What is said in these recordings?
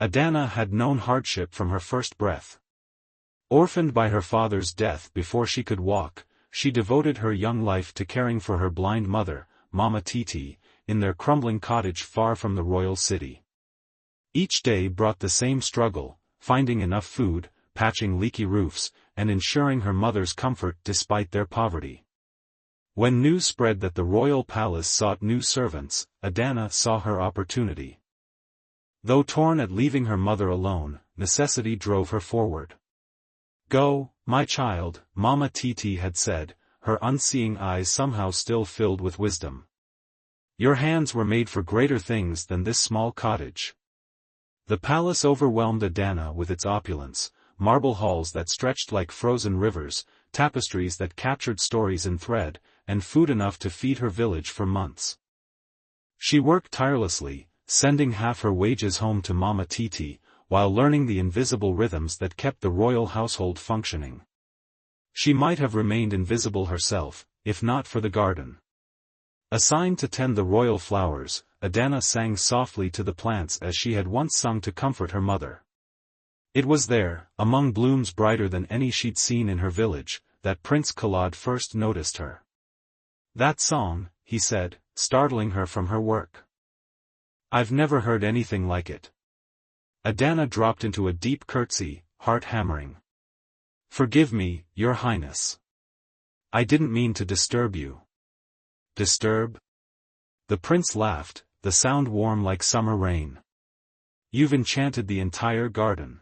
Adanna had known hardship from her first breath. Orphaned by her father's death before she could walk, she devoted her young life to caring for her blind mother, Mama Titi, in their crumbling cottage far from the royal city. Each day brought the same struggle, finding enough food, patching leaky roofs, and ensuring her mother's comfort despite their poverty. When news spread that the royal palace sought new servants, Adanna saw her opportunity. Though torn at leaving her mother alone, necessity drove her forward. "Go, my child," Mama Titi had said, her unseeing eyes somehow still filled with wisdom. "Your hands were made for greater things than this small cottage." The palace overwhelmed Adanna with its opulence, marble halls that stretched like frozen rivers, tapestries that captured stories in thread, and food enough to feed her village for months. She worked tirelessly, sending half her wages home to Mama Titi, while learning the invisible rhythms that kept the royal household functioning. She might have remained invisible herself, if not for the garden. Assigned to tend the royal flowers, Adanna sang softly to the plants as she had once sung to comfort her mother. It was there, among blooms brighter than any she'd seen in her village, that Prince Kolade first noticed her. "That song," he said, startling her from her work. "I've never heard anything like it." Adanna dropped into a deep curtsy, heart hammering. "Forgive me, Your Highness. I didn't mean to disturb you." "Disturb?" The prince laughed, the sound warm like summer rain. "You've enchanted the entire garden.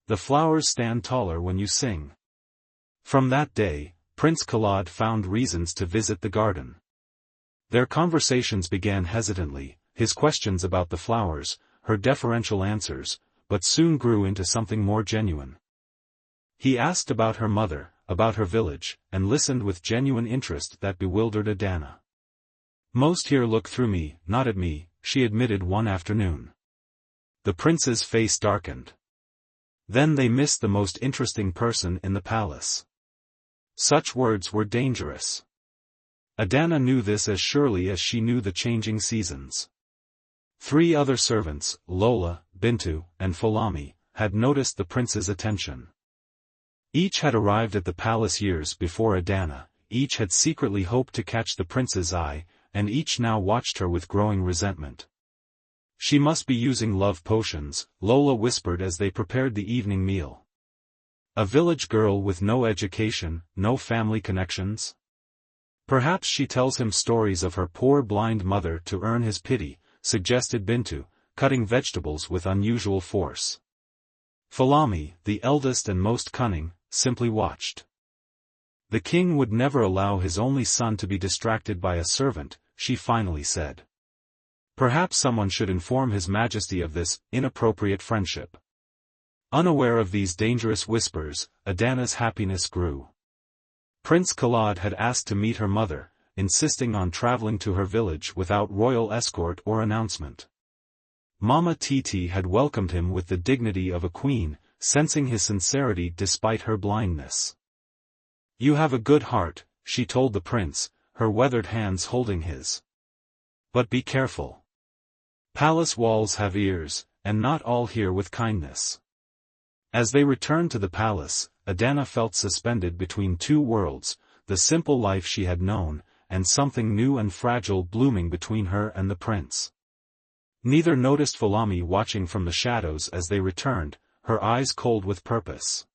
The flowers stand taller when you sing." From that day, Prince Kolade found reasons to visit the garden. Their conversations began hesitantly, his questions about the flowers, her deferential answers, but soon grew into something more genuine. He asked about her mother, about her village, and listened with genuine interest that bewildered Adanna. "Most here look through me, not at me," she admitted one afternoon. The prince's face darkened. Then they missed the most interesting person in the palace. Such words were dangerous. Adanna knew this as surely as she knew the changing seasons. 3 other servants, Lola, Bintu, and Folami, had noticed the prince's attention. Each had arrived at the palace years before Adanna, each had secretly hoped to catch the prince's eye, and each now watched her with growing resentment. "She must be using love potions," Lola whispered as they prepared the evening meal. "A village girl with no education, no family connections? Perhaps she tells him stories of her poor blind mother to earn his pity," suggested Bintu, cutting vegetables with unusual force. Folami, the eldest and most cunning, simply watched. "The king would never allow his only son to be distracted by a servant," she finally said. "Perhaps someone should inform His Majesty of this inappropriate friendship." Unaware of these dangerous whispers, Adanna's happiness grew. Prince Kolade had asked to meet her mother, insisting on traveling to her village without royal escort or announcement. Mama Titi had welcomed him with the dignity of a queen, sensing his sincerity despite her blindness. "You have a good heart," she told the prince, her weathered hands holding his. "But be careful. Palace walls have ears, and not all hear with kindness." As they returned to the palace, Adanna felt suspended between 2 worlds, the simple life she had known, and something new and fragile blooming between her and the prince. Neither noticed Folami watching from the shadows as they returned, her eyes cold with purpose.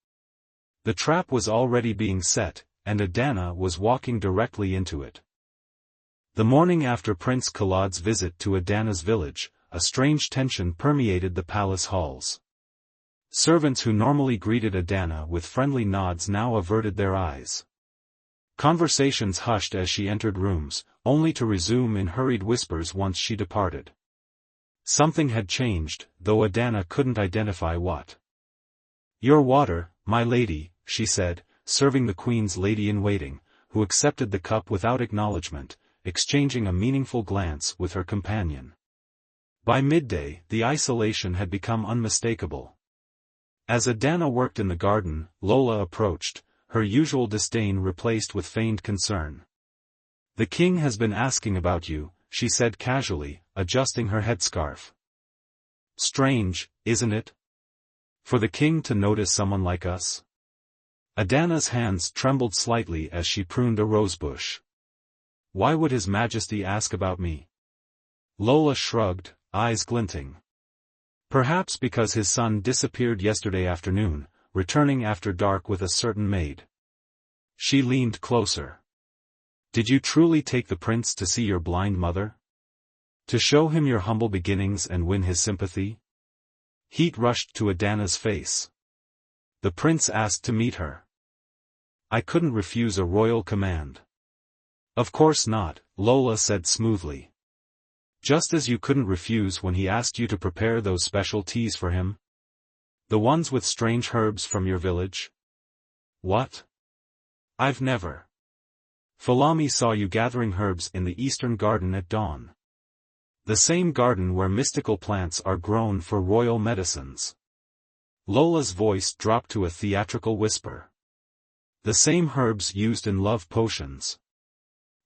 The trap was already being set, and Adanna was walking directly into it. The morning after Prince Kolade's visit to Adanna's village, a strange tension permeated the palace halls. Servants who normally greeted Adanna with friendly nods now averted their eyes. Conversations hushed as she entered rooms, only to resume in hurried whispers once she departed. Something had changed, though Adanna couldn't identify what. "Your water, my lady," she said, serving the queen's lady-in-waiting, who accepted the cup without acknowledgement, exchanging a meaningful glance with her companion. By midday, the isolation had become unmistakable. As Adanna worked in the garden, Lola approached, her usual disdain replaced with feigned concern. "The king has been asking about you," she said casually, adjusting her headscarf. Strange, isn't it? For the king to notice someone like us? Adanna's hands trembled slightly as she pruned a rosebush. Why would His Majesty ask about me? Lola shrugged, eyes glinting. Perhaps because his son disappeared yesterday afternoon, returning after dark with a certain maid. She leaned closer. Did you truly take the prince to see your blind mother? To show him your humble beginnings and win his sympathy? Heat rushed to Adanna's face. The prince asked to meet her. I couldn't refuse a royal command. Of course not, Lola said smoothly. Just as you couldn't refuse when he asked you to prepare those special teas for him? The ones with strange herbs from your village? What? I've never. Falami saw you gathering herbs in the eastern garden at dawn. The same garden where mystical plants are grown for royal medicines. Lola's voice dropped to a theatrical whisper. The same herbs used in love potions.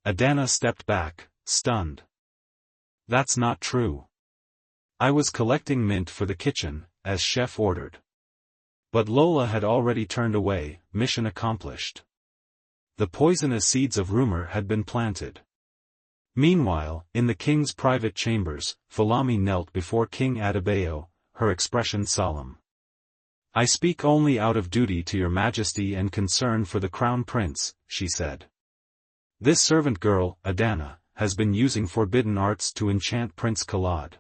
Adanna stepped back, stunned. That's not true. I was collecting mint for the kitchen, as chef ordered. But Lola had already turned away, mission accomplished. The poisonous seeds of rumor had been planted. Meanwhile, in the king's private chambers, Falami knelt before King Adebayo, her expression solemn. I speak only out of duty to your majesty and concern for the crown prince, she said. This servant girl, Adanna, has been using forbidden arts to enchant Prince Kolade.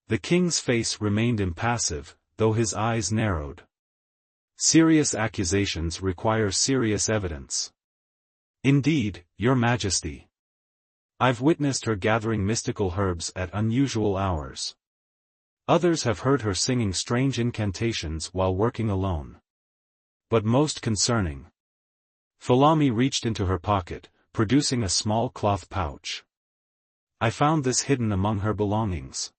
The king's face remained impassive, though his eyes narrowed. Serious accusations require serious evidence. Indeed, your majesty. I've witnessed her gathering mystical herbs at unusual hours. Others have heard her singing strange incantations while working alone. But most concerning. Falami reached into her pocket, producing a small cloth pouch. I found this hidden among her belongings.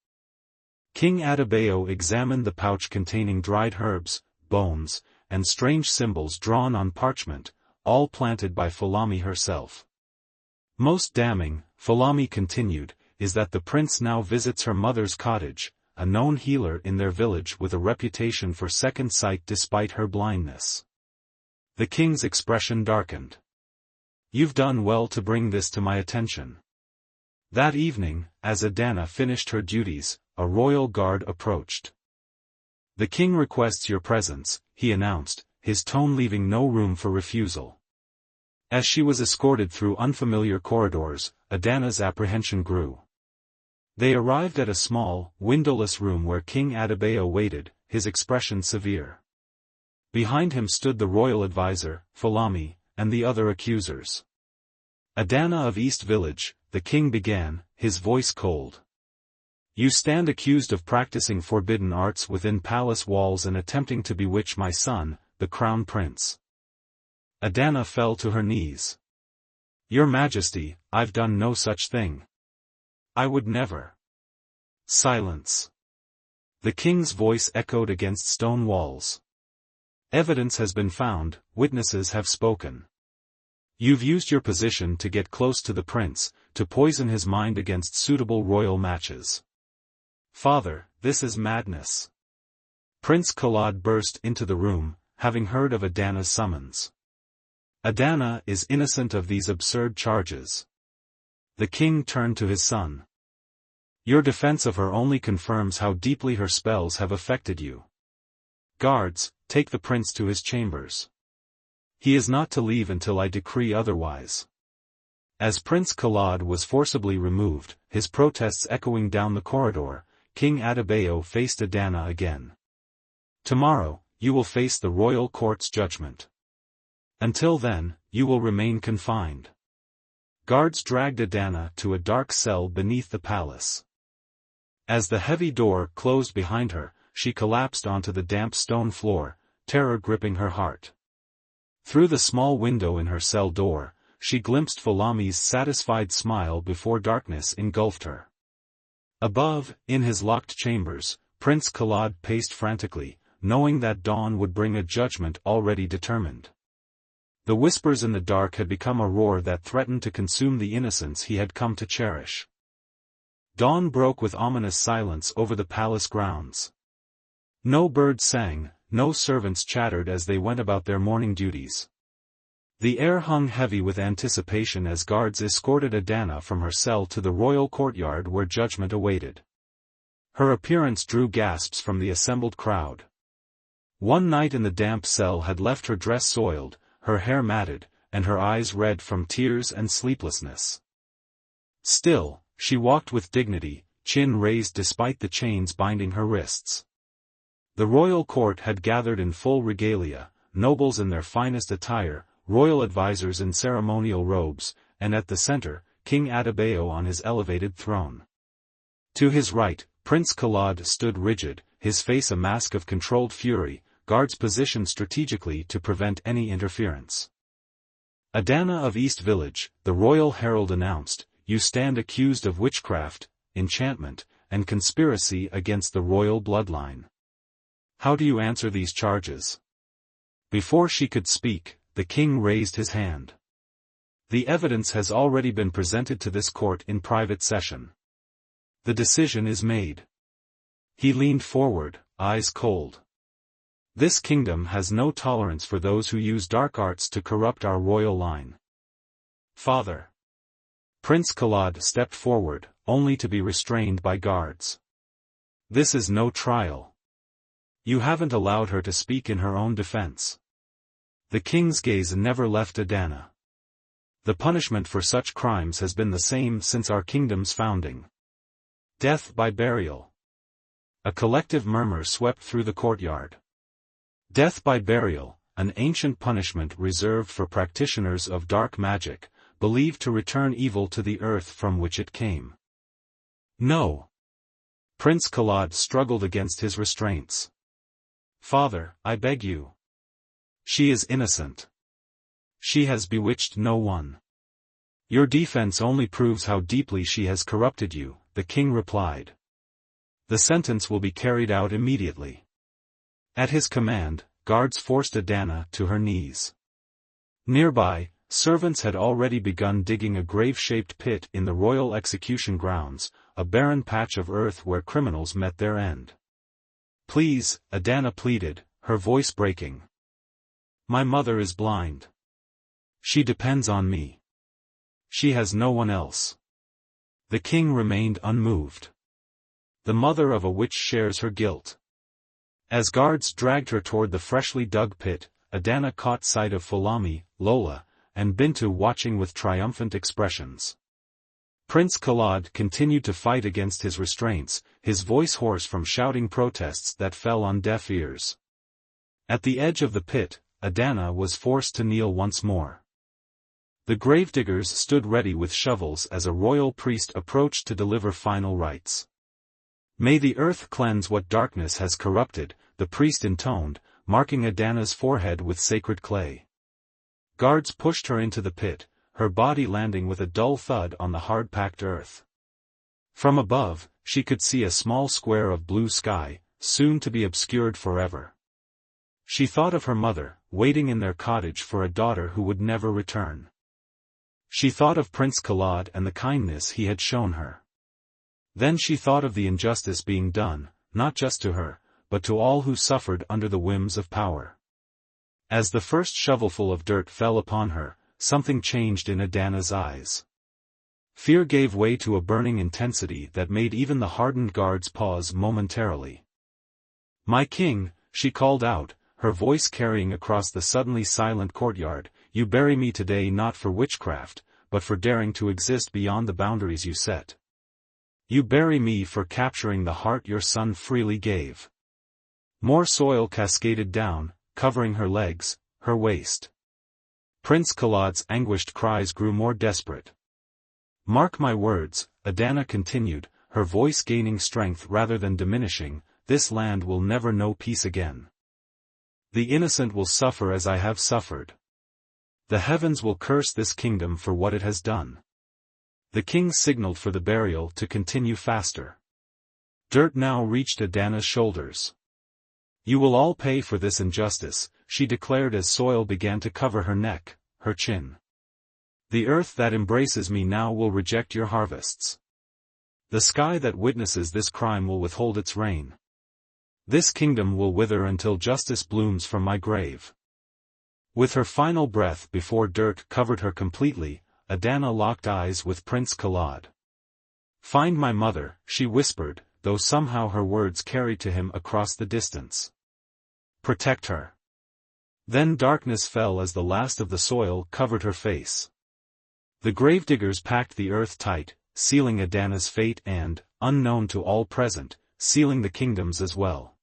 King Adebayo examined the pouch containing dried herbs, bones, and strange symbols drawn on parchment, all planted by Falami herself. Most damning, Falami continued, is that the prince now visits her mother's cottage, a known healer in their village with a reputation for second sight despite her blindness. The king's expression darkened. You've done well to bring this to my attention. That evening, as Adanna finished her duties, a royal guard approached. The king requests your presence, he announced, his tone leaving no room for refusal. As she was escorted through unfamiliar corridors, Adanna's apprehension grew. They arrived at a small, windowless room where King Adebayo waited, his expression severe. Behind him stood the royal advisor, Falami, and the other accusers. Adanna of East Village, the king began, his voice cold. You stand accused of practicing forbidden arts within palace walls and attempting to bewitch my son, the crown prince. Adanna fell to her knees. Your Majesty, I've done no such thing. I would never. Silence. The king's voice echoed against stone walls. Evidence has been found, witnesses have spoken. You've used your position to get close to the prince, to poison his mind against suitable royal matches. Father, this is madness. Prince Kolade burst into the room, having heard of Adanna's summons. Adanna is innocent of these absurd charges. The king turned to his son. Your defense of her only confirms how deeply her spells have affected you. Guards, take the prince to his chambers. He is not to leave until I decree otherwise. As Prince Kolade was forcibly removed, his protests echoing down the corridor, King Adebayo faced Adanna again. Tomorrow, you will face the royal court's judgment. Until then, you will remain confined. Guards dragged Adanna to a dark cell beneath the palace. As the heavy door closed behind her, she collapsed onto the damp stone floor, terror gripping her heart. Through the small window in her cell door, she glimpsed Falami's satisfied smile before darkness engulfed her. Above, in his locked chambers, Prince Kolade paced frantically, knowing that dawn would bring a judgment already determined. The whispers in the dark had become a roar that threatened to consume the innocence he had come to cherish. Dawn broke with ominous silence over the palace grounds. No birds sang, no servants chattered as they went about their morning duties. The air hung heavy with anticipation as guards escorted Adanna from her cell to the royal courtyard where judgment awaited. Her appearance drew gasps from the assembled crowd. One night in the damp cell had left her dress soiled, her hair matted, and her eyes red from tears and sleeplessness. Still, she walked with dignity, chin raised despite the chains binding her wrists. The royal court had gathered in full regalia, nobles in their finest attire, royal advisors in ceremonial robes, and at the center, King Adebayo on his elevated throne. To his right, Prince Kolade stood rigid, his face a mask of controlled fury, guards positioned strategically to prevent any interference. Adanna of East Village, the royal herald announced, you stand accused of witchcraft, enchantment, and conspiracy against the royal bloodline. How do you answer these charges? Before she could speak, the king raised his hand. The evidence has already been presented to this court in private session. The decision is made. He leaned forward, eyes cold. This kingdom has no tolerance for those who use dark arts to corrupt our royal line. Father. Prince Kolade stepped forward, only to be restrained by guards. This is no trial. You haven't allowed her to speak in her own defense. The king's gaze never left Adanna. The punishment for such crimes has been the same since our kingdom's founding. Death by burial. A collective murmur swept through the courtyard. Death by burial, an ancient punishment reserved for practitioners of dark magic, believed to return evil to the earth from which it came. No. Prince Kolade struggled against his restraints. Father, I beg you. She is innocent. She has bewitched no one. Your defense only proves how deeply she has corrupted you, the king replied. The sentence will be carried out immediately. At his command, guards forced Adanna to her knees. Nearby, servants had already begun digging a grave-shaped pit in the royal execution grounds, a barren patch of earth where criminals met their end. Please, Adanna pleaded, her voice breaking. My mother is blind. She depends on me. She has no one else. The king remained unmoved. The mother of a witch shares her guilt. As guards dragged her toward the freshly dug pit, Adanna caught sight of Fulami, Lola, and Bintu watching with triumphant expressions. Prince Kolade continued to fight against his restraints, his voice hoarse from shouting protests that fell on deaf ears. At the edge of the pit, Adanna was forced to kneel once more. The gravediggers stood ready with shovels as a royal priest approached to deliver final rites. May the earth cleanse what darkness has corrupted, the priest intoned, marking Adanna's forehead with sacred clay. Guards pushed her into the pit, her body landing with a dull thud on the hard-packed earth. From above, she could see a small square of blue sky, soon to be obscured forever. She thought of her mother, waiting in their cottage for a daughter who would never return. She thought of Prince Kolade and the kindness he had shown her. Then she thought of the injustice being done, not just to her, but to all who suffered under the whims of power. As the first shovelful of dirt fell upon her, something changed in Adanna's eyes. Fear gave way to a burning intensity that made even the hardened guards pause momentarily. My king, she called out, her voice carrying across the suddenly silent courtyard, you bury me today not for witchcraft, but for daring to exist beyond the boundaries you set. You bury me for capturing the heart your son freely gave. More soil cascaded down, covering her legs, her waist. Prince Kolade's anguished cries grew more desperate. Mark my words, Adanna continued, her voice gaining strength rather than diminishing, this land will never know peace again. The innocent will suffer as I have suffered. The heavens will curse this kingdom for what it has done. The king signaled for the burial to continue faster. Dirt now reached Adanna's shoulders. You will all pay for this injustice, she declared as soil began to cover her neck, her chin. The earth that embraces me now will reject your harvests. The sky that witnesses this crime will withhold its rain. This kingdom will wither until justice blooms from my grave. With her final breath before dirt covered her completely, Adanna locked eyes with Prince Kolade. "Find my mother," she whispered, though somehow her words carried to him across the distance. "Protect her." Then darkness fell as the last of the soil covered her face. The gravediggers packed the earth tight, sealing Adanna's fate and, unknown to all present, sealing the kingdom's as well.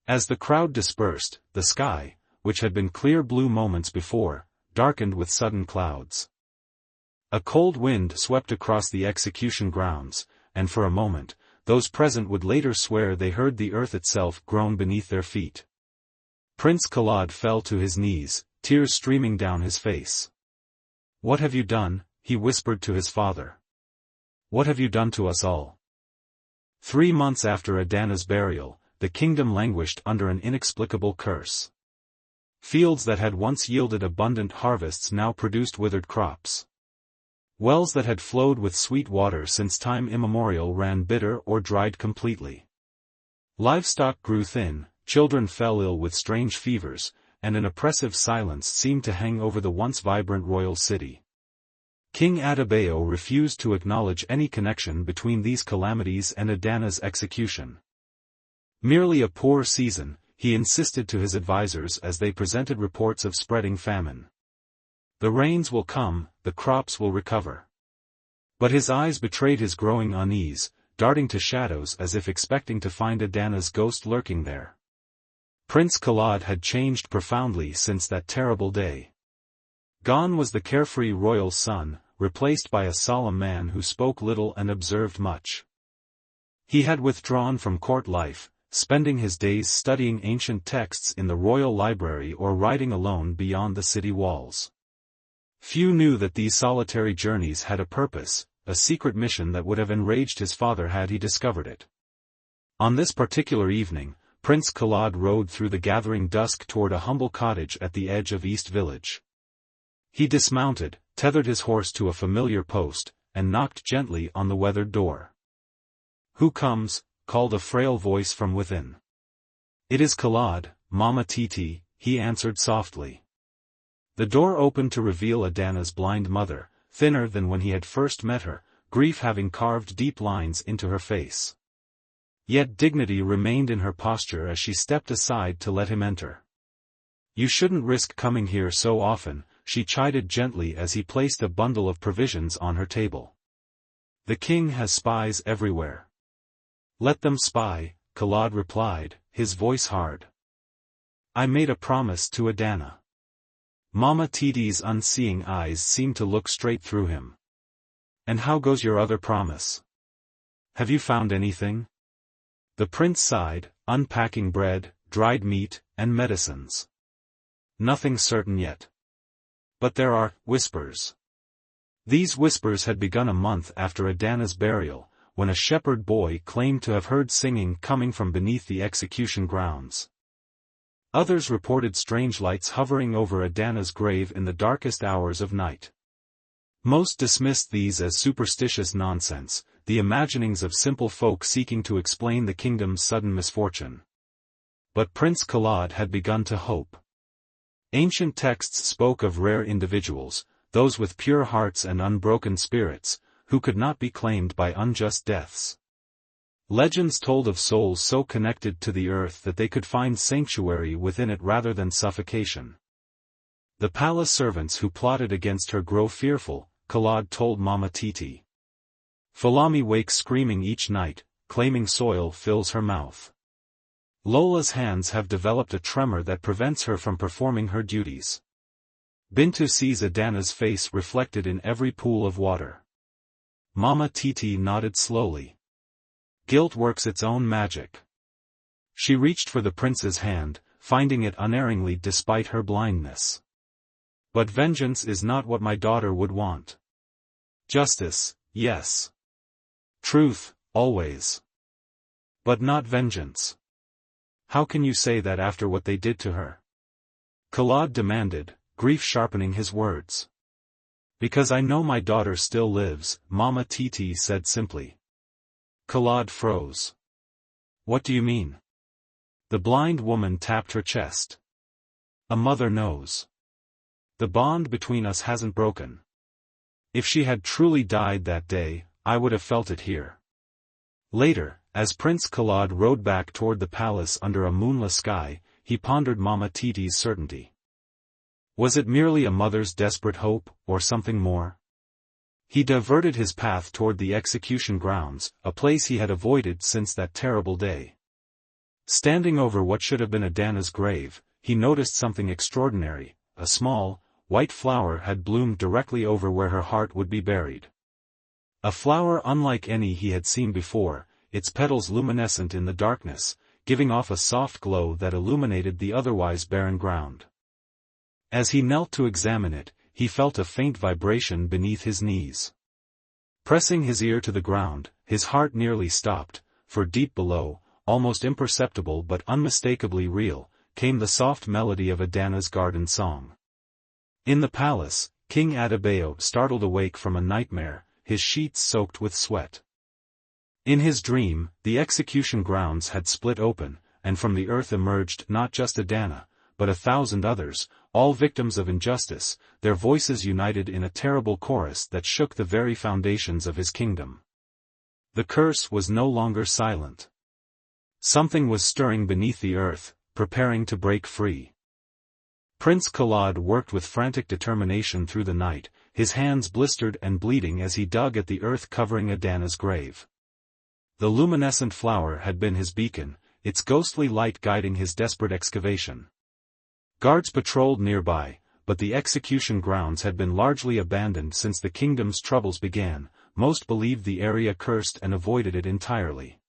As the crowd dispersed, the sky, which had been clear blue moments before, darkened with sudden clouds. A cold wind swept across the execution grounds, and for a moment, those present would later swear they heard the earth itself groan beneath their feet. Prince Kolade fell to his knees, tears streaming down his face. "What have you done?" he whispered to his father. "What have you done to us all?" 3 months after Adanna's burial, the kingdom languished under an inexplicable curse. Fields that had once yielded abundant harvests now produced withered crops. Wells that had flowed with sweet water since time immemorial ran bitter or dried completely. Livestock grew thin, children fell ill with strange fevers, and an oppressive silence seemed to hang over the once vibrant royal city. King Adebayo refused to acknowledge any connection between these calamities and Adanna's execution. Merely a poor season, he insisted to his advisers as they presented reports of spreading famine. The rains will come, the crops will recover. But his eyes betrayed his growing unease, darting to shadows as if expecting to find Adanna's ghost lurking there. Prince Kolade had changed profoundly since that terrible day. Gone was the carefree royal son, replaced by a solemn man who spoke little and observed much. He had withdrawn from court life, spending his days studying ancient texts in the royal library or riding alone beyond the city walls. Few knew that these solitary journeys had a purpose, a secret mission that would have enraged his father had he discovered it. On this particular evening, Prince Kolade rode through the gathering dusk toward a humble cottage at the edge of East Village. He dismounted, tethered his horse to a familiar post, and knocked gently on the weathered door. "Who comes?" called a frail voice from within. "It is Kolade, Mama Titi," he answered softly. The door opened to reveal Adanna's blind mother, thinner than when he had first met her, grief having carved deep lines into her face. Yet dignity remained in her posture as she stepped aside to let him enter. "You shouldn't risk coming here so often," she chided gently as he placed a bundle of provisions on her table. "The king has spies everywhere." "Let them spy," Kolade replied, his voice hard. "I made a promise to Adanna." Mama Titi's unseeing eyes seemed to look straight through him. "And how goes your other promise? Have you found anything?" The prince sighed, unpacking bread, dried meat, and medicines. "Nothing certain yet. But there are whispers." These whispers had begun a month after Adanna's burial, when a shepherd boy claimed to have heard singing coming from beneath the execution grounds. Others reported strange lights hovering over Adanna's grave in the darkest hours of night. Most dismissed these as superstitious nonsense, the imaginings of simple folk seeking to explain the kingdom's sudden misfortune. But Prince Kolade had begun to hope. Ancient texts spoke of rare individuals, those with pure hearts and unbroken spirits, who could not be claimed by unjust deaths. Legends told of souls so connected to the earth that they could find sanctuary within it rather than suffocation. "The palace servants who plotted against her grow fearful," Kolade told Mama Titi. "Falami wakes screaming each night, claiming soil fills her mouth. Lola's hands have developed a tremor that prevents her from performing her duties. Bintu sees Adanna's face reflected in every pool of water." Mama Titi nodded slowly. "Guilt works its own magic." She reached for the prince's hand, finding it unerringly despite her blindness. "But vengeance is not what my daughter would want. Justice, yes. Truth, always. But not vengeance." "How can you say that after what they did to her?" Kolade demanded, grief sharpening his words. "Because I know my daughter still lives," Mama Titi said simply. Kolade froze. What do you mean? The blind woman tapped her chest. A mother knows. The bond between us hasn't broken. If she had truly died that day, I would have felt it here. Later, as Prince Kolade rode back toward the palace under a moonless sky, he pondered Mama Titi's certainty. Was it merely a mother's desperate hope, or something more? He diverted his path toward the execution grounds, a place he had avoided since that terrible day. Standing over what should have been Adanna's grave, he noticed something extraordinary. A small, white flower had bloomed directly over where her heart would be buried. A flower unlike any he had seen before, its petals luminescent in the darkness, giving off a soft glow that illuminated the otherwise barren ground. As he knelt to examine it, he felt a faint vibration beneath his knees. Pressing his ear to the ground, his heart nearly stopped, for deep below, almost imperceptible but unmistakably real, came the soft melody of Adanna's garden song. In the palace, King Adebayo startled awake from a nightmare, his sheets soaked with sweat. In his dream, the execution grounds had split open, and from the earth emerged not just Adanna, but 1,000 others, all victims of injustice, their voices united in a terrible chorus that shook the very foundations of his kingdom. The curse was no longer silent. Something was stirring beneath the earth, preparing to break free. Prince Kolade worked with frantic determination through the night, his hands blistered and bleeding as he dug at the earth covering Adanna's grave. The luminescent flower had been his beacon, its ghostly light guiding his desperate excavation. Guards patrolled nearby, but the execution grounds had been largely abandoned since the kingdom's troubles began. Most believed the area cursed and avoided it entirely.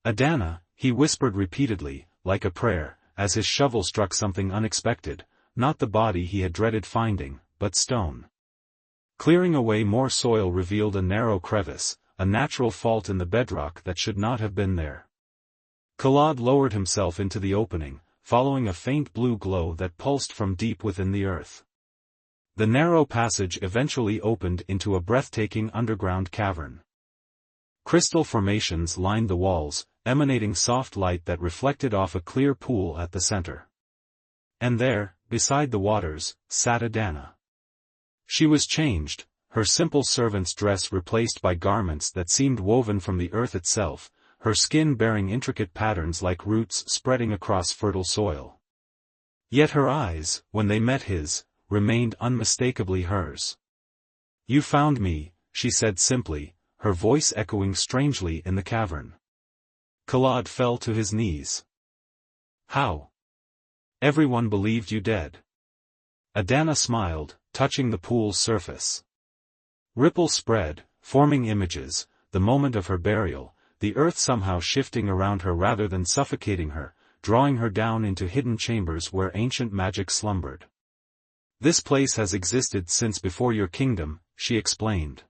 Adanna, he whispered repeatedly, like a prayer, as his shovel struck something unexpected, not the body he had dreaded finding, but stone. Clearing away more soil revealed a narrow crevice, a natural fault in the bedrock that should not have been there. Kolade lowered himself into the opening, following a faint blue glow that pulsed from deep within the earth. The narrow passage eventually opened into a breathtaking underground cavern. Crystal formations lined the walls, emanating soft light that reflected off a clear pool at the center. And there, beside the waters, sat Adanna. She was changed, her simple servant's dress replaced by garments that seemed woven from the earth itself, her skin bearing intricate patterns like roots spreading across fertile soil. Yet her eyes, when they met his, remained unmistakably hers. "You found me," she said simply, her voice echoing strangely in the cavern. Kolade fell to his knees. "How? Everyone believed you dead." Adanna smiled, touching the pool's surface. Ripples spread, forming images, the moment of her burial, the earth somehow shifting around her rather than suffocating her, drawing her down into hidden chambers where ancient magic slumbered. "This place has existed since before your kingdom," she explained.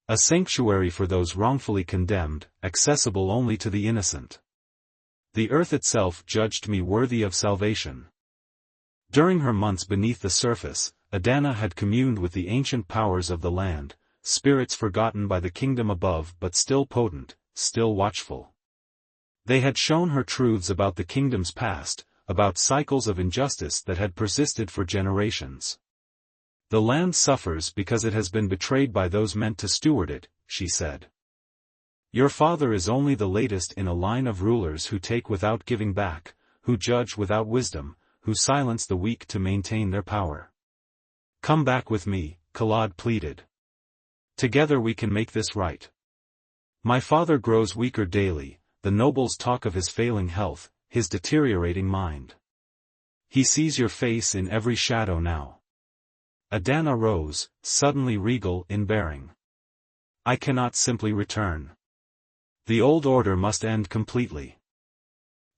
"A sanctuary for those wrongfully condemned, accessible only to the innocent. The earth itself judged me worthy of salvation." During her months beneath the surface, Adanna had communed with the ancient powers of the land, spirits forgotten by the kingdom above but still potent, still watchful. They had shown her truths about the kingdom's past, about cycles of injustice that had persisted for generations. "The land suffers because it has been betrayed by those meant to steward it," she said. "Your father is only the latest in a line of rulers who take without giving back, who judge without wisdom, who silence the weak to maintain their power. Come back with me," Kolade pleaded. "Together we can make this right. My father grows weaker daily, the nobles talk of his failing health, his deteriorating mind. He sees your face in every shadow now." Adanna rose, suddenly regal in bearing. "I cannot simply return. The old order must end completely.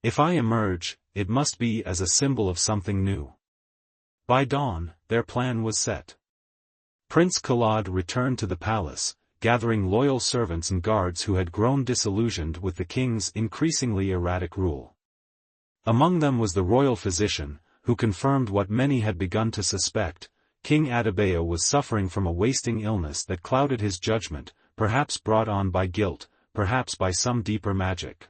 If I emerge, it must be as a symbol of something new." By dawn, their plan was set. Prince Kolade returned to the palace, gathering loyal servants and guards who had grown disillusioned with the king's increasingly erratic rule. Among them was the royal physician, who confirmed what many had begun to suspect: King Adebayo was suffering from a wasting illness that clouded his judgment, perhaps brought on by guilt, perhaps by some deeper magic.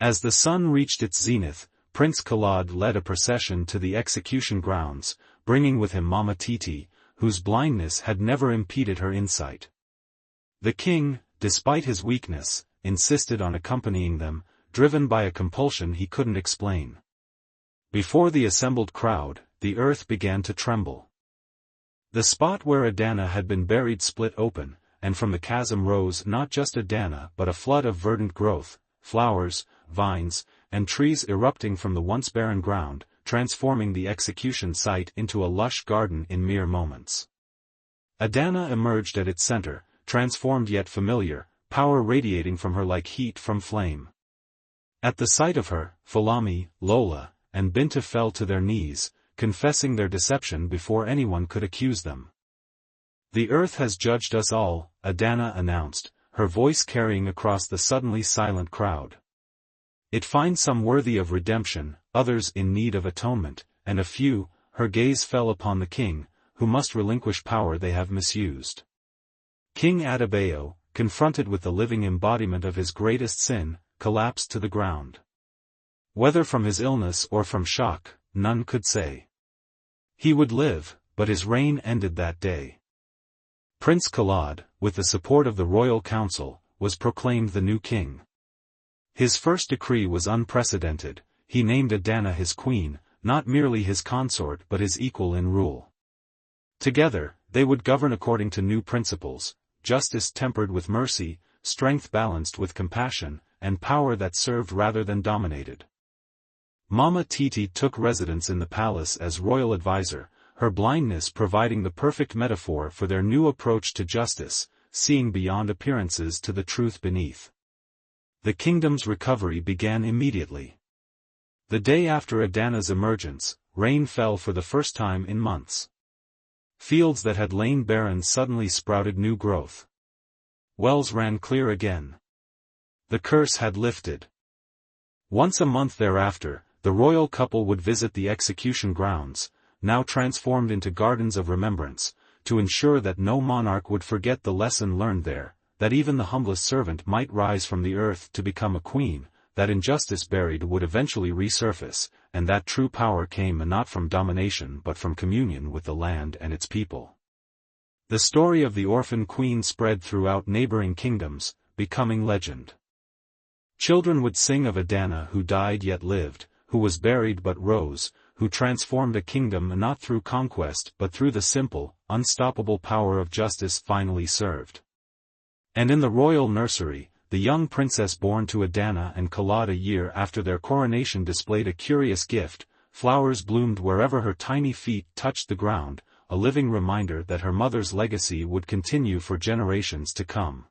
As the sun reached its zenith, Prince Kolade led a procession to the execution grounds, bringing with him Mama Titi, whose blindness had never impeded her insight. The king, despite his weakness, insisted on accompanying them, driven by a compulsion he couldn't explain. Before the assembled crowd, the earth began to tremble. The spot where Adanna had been buried split open, and from the chasm rose not just Adanna but a flood of verdant growth, flowers, vines, and trees erupting from the once barren ground, transforming the execution site into a lush garden in mere moments. Adanna emerged at its center, transformed yet familiar, power radiating from her like heat from flame. At the sight of her, Falami, Lola, and Binta fell to their knees, confessing their deception before anyone could accuse them. "The earth has judged us all," Adanna announced, her voice carrying across the suddenly silent crowd. "It finds some worthy of redemption, others in need of atonement, and a few," her gaze fell upon the king, "who must relinquish power they have misused." King Adebayo, confronted with the living embodiment of his greatest sin, collapsed to the ground. Whether from his illness or from shock, none could say. He would live, but his reign ended that day. Prince Kolade, with the support of the royal council, was proclaimed the new king. His first decree was unprecedented. He named Adanna his queen, not merely his consort but his equal in rule. Together, they would govern according to new principles, justice tempered with mercy, strength balanced with compassion, and power that served rather than dominated. Mama Titi took residence in the palace as royal advisor, her blindness providing the perfect metaphor for their new approach to justice, seeing beyond appearances to the truth beneath. The kingdom's recovery began immediately. The day after Adanna's emergence, rain fell for the first time in months. Fields that had lain barren suddenly sprouted new growth. Wells ran clear again. The curse had lifted. Once a month thereafter, the royal couple would visit the execution grounds, now transformed into gardens of remembrance, to ensure that no monarch would forget the lesson learned there, that even the humblest servant might rise from the earth to become a queen, that injustice buried would eventually resurface, and that true power came not from domination but from communion with the land and its people. The story of the orphan queen spread throughout neighboring kingdoms, becoming legend. Children would sing of Adanna who died yet lived, who was buried but rose, who transformed a kingdom not through conquest but through the simple, unstoppable power of justice finally served. And in the royal nursery, the young princess born to Adanna and Kolade a year after their coronation displayed a curious gift. Flowers bloomed wherever her tiny feet touched the ground, a living reminder that her mother's legacy would continue for generations to come.